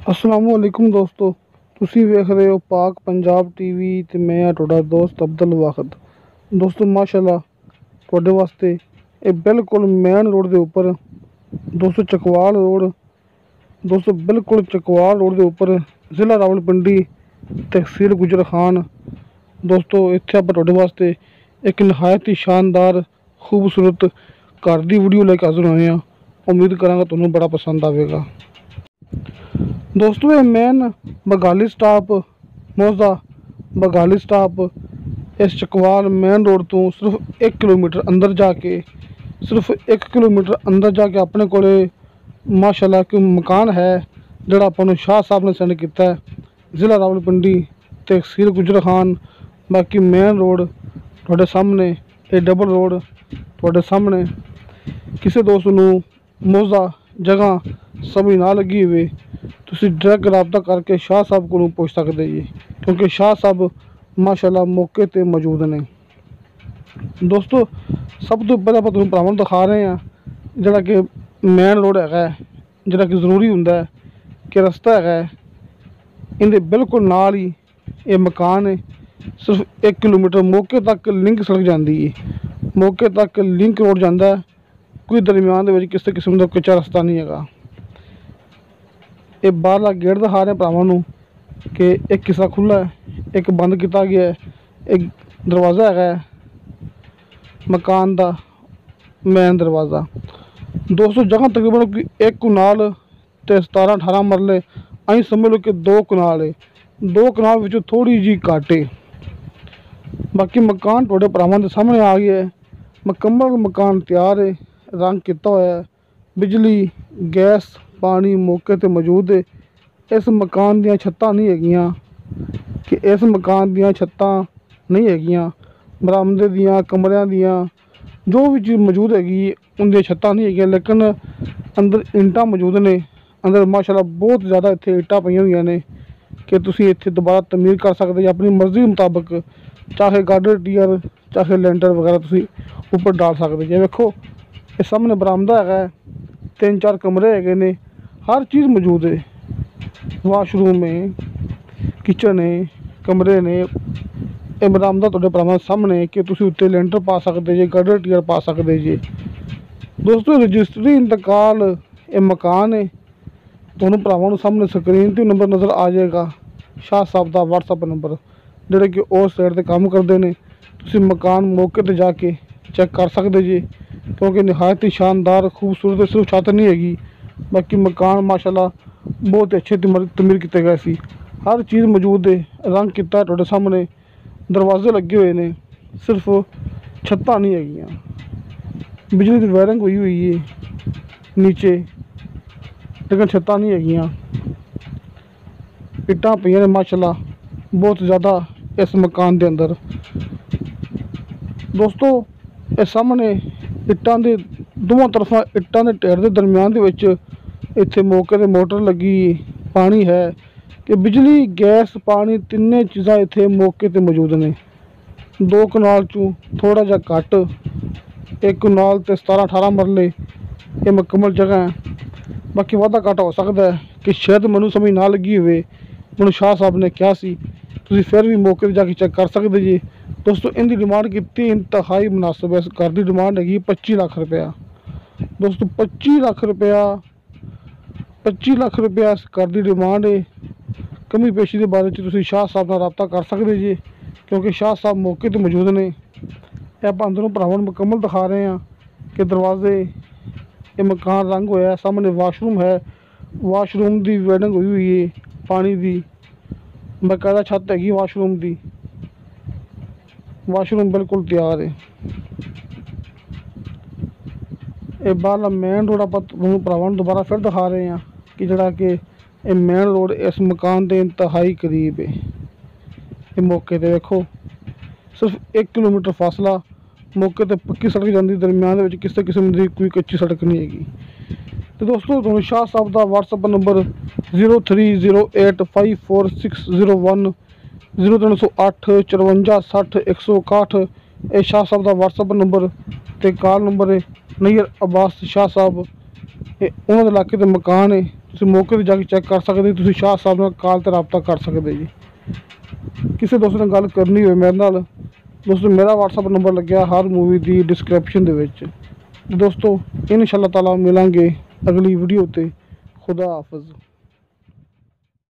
अस्सलाम वालेकुम दोस्तों, ਤੁਸੀਂ ਵੇਖ ਰਹੇ ਹੋ ਪਾਕ ਪੰਜਾਬ ਟੀਵੀ ਤੇ ਮੈਂ ਆ ਤੁਹਾਡਾ ਦੋਸਤ ਅਬਦੁਲ ਵਾਹਿਦ। ਦੋਸਤੋ ਮਾਸ਼ਾਅੱਲਾ ਤੁਹਾਡੇ ਵਾਸਤੇ ਇਹ ਬਿਲਕੁਲ ਮੇਨ ਰੋਡ ਦੇ ਉੱਪਰ ਦੋਸਤੋ ਚਕਵਾਲ ਰੋਡ ਦੇ ਉੱਪਰ ਜ਼ਿਲ੍ਹਾ ਰਾਵਲਪਿੰਡੀ ਤਹਿਸੀਲ ਗੁਜਰ ਖਾਨ। ਦੋਸਤੋ ਇੱਥੇ ਆਪਾਂ ਤੁਹਾਡੇ ਵਾਸਤੇ ਇੱਕ ਨਿਹਾਇਤ ਹੀ ਸ਼ਾਨਦਾਰ ਖੂਬਸੂਰਤ ਘਰ ਦੀ ਵੀਡੀਓ ਲੈ ਕੇ ਹਾਜ਼ਰ ਹੋਏ ਹਾਂ। ਉਮੀਦ ਕਰਾਂਗਾ ਤੁਹਾਨੂੰ ਬੜਾ ਪਸੰਦ ਆਵੇਗਾ। दोस्तों ये मेन बघाली स्टाप मौजा बघाली स्टाप इस चकवाल मेन रोड तो सिर्फ 1 किलोमीटर अंदर जाके अपने को माशाल्लाह एक मकान है जोड़ा अपन शाह साहब ने सेंड किया है। ज़िला रावलपिंडी तहसील गुजर खान। बाकी मेन रोड थोड़े सामने, ये डबल रोड थोड़े सामने। किसी दोस्त नूं मौजा जगह समझ ना लगी हुई तुसी डायरेक्ट रबता करके शाह साहब को पूछ सकते जी, क्योंकि शाह साहब माशाल्लाह मौके ते मौजूद ने। दोस्तों सब तो पहले आप तुहानूं भरावां दिखा रहे हैं जिहड़ा कि मेन रोड है, जिहड़ा कि जरूरी हुंदा है कि रस्ता है इहदे बिल्कुल नाल ही ये मकान है। सिर्फ 1 किलोमीटर मौके तक लिंक सड़क जाती है, मौके तक लिंक रोड जाता है। कोई दरम्यान दे विच किसी किस्म का कच्चा रस्ता नहीं है। ये बाहरला गेट दिखा रहे भरावां कि एक किस्सा खुला है, एक बंद किया गया है। एक दरवाज़ा है मकान का मेन दरवाज़ा। दोस्तों जगह तकरीबन 1 कनाल ते 17-18 मरले अं समझ लो कि 2 कनाल है। 2 कनाल विचों थोड़ी जी घट है। बाकी मकान थोड़े भरावां दे सामने आ गया है। मुकम्मल मकान तैयार है, रंग किया हुआ है, बिजली गैस पानी मौके ते मौजूद है। इस मकान दियां छत्तां नहीं हैगियां कि इस मकान दियां छत्तां नहीं हैगियां, बरामदे दियां कमरियां दियां जो भी चीज़ मौजूद हैगी उनकी छत्तां नहीं हैगियां, लेकिन अंदर ईंटां मौजूद ने। अंदर माशाल्लाह बहुत ज़्यादा इत्थे ईंटां पईयां होईयां ने कि तुसीं इत्थे दोबारा तमीर कर सकते जी अपनी मर्जी मुताबिक, चाहे गार्डर टीयर चाहे लेंटर वगैरह तुसीं ऊपर डाल सकते जी। देखो ये सामने बरामदा है, 3-4 कमरे है, हर चीज़ मौजूद है। वाशरूम है, किचन है, कमरे ने। ये बरामदा तुहाडे भरावां सामने कि तुसीं उत्ते लेंटर पा सकते जी, गार्डर टीयर पा सकते जी। दोस्तों रजिस्ट्री इंतकाल ये मकान है। तुहानूं भरावां नूं सामने स्क्रीन ते नंबर नज़र आ जाएगा, शाह साहब का WhatsApp नंबर, जिहड़े कि उस साइड ते काम करते हैं। तुसीं मकान मौके ते जाके चेक कर सकते जी, क्योंकि निहायत ही शानदार खूबसूरत सिर्फ छत नहीं हैगी, बाकी मकान माशाल्लाह बहुत अच्छे तमीर किए गए सी। हर चीज़ मौजूद है, रंग किया तुहाडे सामने, दरवाजे लगे हुए हैं, सिर्फ छत्तां नहीं हैगियां। बिजली की वायरिंग हुई है नीचे, लेकिन छत्तां नहीं हैगियां। इट्टां पईयां ने माशाल्लाह बहुत ज़्यादा इस मकान के अंदर। दोस्तों ये सामने इट्टां दे दोवां तरफा इट्टां दे ढेर के दरम्यान दे विच इत्थे मौके ते मोटर लगी, पानी है कि बिजली गैस पानी तिन्ने चीज़ां इत्थे मौके ते मौजूद ने। 2 कनाल चों थोड़ा जा घट, 1 कनाल ते 17-18 मरले ये मुकम्मल जगह है। बाकी वाधा घाटा हो सकता है कि शायद मैनूं समझ ना लगी होवे, मैनूं शाह साहब ने कहा सी, तुसीं फिर भी मौके पर जाके चेक कर सकते जी। दोस्तों इनकी डिमांड की इंतहाई मुनासिब है। इस घर की डिमांड हैगी 25 लाख रुपया। दोस्तों 25 लाख रुपया इस घर की डिमांड है। कमी पेशी के बारे में शाह साहब नाल रबता कर सकते जी, क्योंकि शाह साहब मौके पर मौजूद ने। आप अंदरों भरावां नूं मुकम्मल दिखा रहे हैं कि दरवाजे ये मकान रंग होया, सामने वाशरूम है, वाशरूम की वायरिंग हुई है, पानी की बकायदा छत हैगी वाशरूम की, वाशरूम बिल्कुल तैयार है। ये बाहरला मेन रोड आप भरावां नूं दोबारा फिर दिखा रहे हैं कि जिहड़ा कि ये मेन रोड इस मकान के इंतहाई करीब है। ये मौके ते देखो सिर्फ 1 किलोमीटर फासला, मौके ते पक्की सड़क जाती, दरम्यान में किसी किस्म की कोई कच्ची सड़क नहीं हैगी। तो दोस्तों तुहानूं शाह साहब का WhatsApp नंबर 0308546001 0308 54 60 161 ये शाह साहब का WhatsApp नंबर ते कॉल नंबर है। नैयर अब्बास शाह साहब ਇਹ ਉਹਨਾਂ ਦੇ ਇਲਾਕੇ 'ਤੇ ਮਕਾਨ ਹੈ। ਤੁਸੀਂ ਮੌਕੇ 'ਤੇ ਜਾ ਕੇ ਚੈੱਕ ਕਰ ਸਕਦੇ। ਤੁਸੀਂ ਸ਼ਾਹ ਸਾਹਿਬ ਨਾਲ ਕਾਲ 'ਤੇ ਰਾਬਤਾ ਕਰ ਸਕਦੇ ਜੀ। ਕਿਸੇ ਦੋਸਤ ਨਾਲ ਗੱਲ ਕਰਨੀ ਹੋਵੇ ਮੇਰੇ ਨਾਲ ਦੋਸਤੋ, ਮੇਰਾ WhatsApp ਨੰਬਰ ਲੱਗਿਆ ਹਰ ਮੂਵੀ ਦੀ ਡਿਸਕ੍ਰਿਪਸ਼ਨ ਦੇ ਵਿੱਚ। ਦੋਸਤੋ ਇਨਸ਼ਾ ਅੱਲਾਹ ਤਾਲਾ ਮਿਲਾਂਗੇ ਅਗਲੀ ਵੀਡੀਓ 'ਤੇ। खुदा हाफिज़।